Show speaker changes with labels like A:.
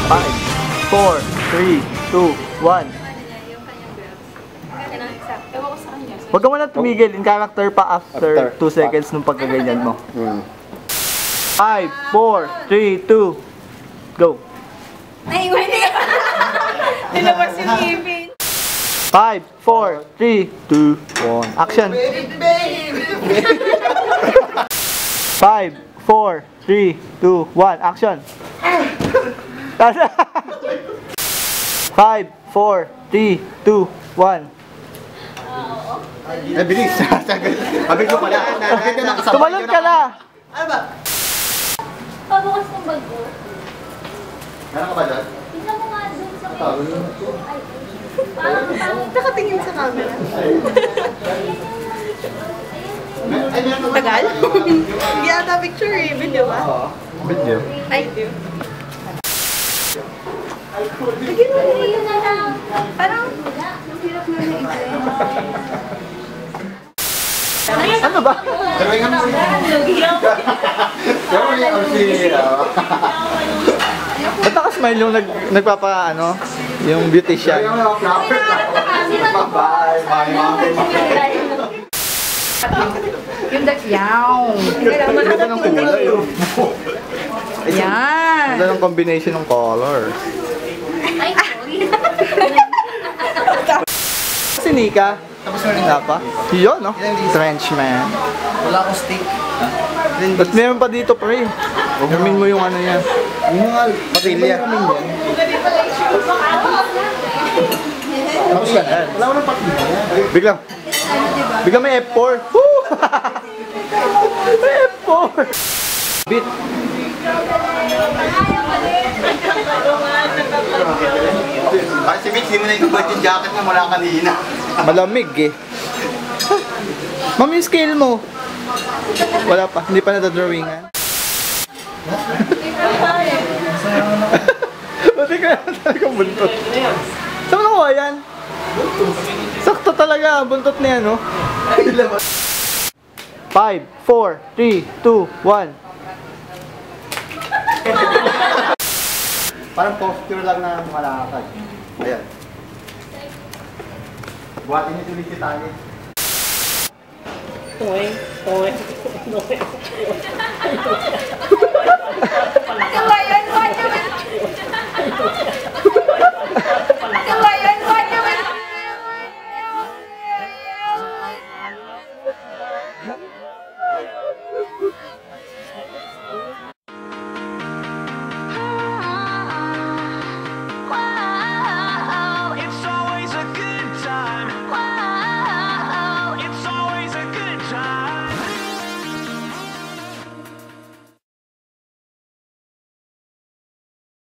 A: 5, 4, 3, 2, 1. Huwag ka muna tumigil. In character pa after 2 seconds nung pagkaganyan mo. 5, 4, 3, 2, go.
B: Ay, hindi. Nilabas yung ngipin.
A: 5, 4, 3, 2, 1. Action. 5, 4, 3, 2, 1. Action. 5, 4, 3, 2, 1.
C: Bilis. Sabi ko pala.
A: Tumalon ka na.
C: Ano ba?
B: Pabukas ng bag ko.
C: Meron ka ba doon?
B: Tingnan mo nga doon sa ay. Parang nakatingin sa camera. Tagal? Hindi ata picture eh. Video ba?
C: Oo. Video.
B: Ay, video. Sige mo, yun na lang. Parang, ang hirap na na-explain.
A: Ano ba?
C: Gawin ka mo. Gawin ka mo siya.
A: Ba't nakasmile yung nagpapa, ano, yung beautician?
C: Gawin ka mo. Bye.
B: Yung yaw.
A: Ganda ng kulay.
B: Yan.
A: Ganda ng combination ng colors.
B: Ay, sorry.
A: Si Nika.
C: Tapos na rin.
A: Wala pa? Yun, no? Trenchman.
C: Wala akong stick.
A: Ba't meron pa dito, pre? Gamin mo yung ano yan.
C: Yung mga patilya. Tapos ka na. Wala ko ng patilya.
A: Biglang may F4. Woo! May F4. Bit.
C: Ay, si Mitch, di mo na itubad yung jacket mo mula kanina.
A: Malamig eh. Ma'am, yung scale mo. Wala pa. Hindi pa nadadrawingan. Buti ka naman talagang buntot. Saan mo nakuha yan? Sakto talaga. Buntot niya, no? 5, 4, 3, 2, 1.
C: Parang posture lang na malakad. Ayan. Buhatin niyo tuloy si Tali.
D: Toy.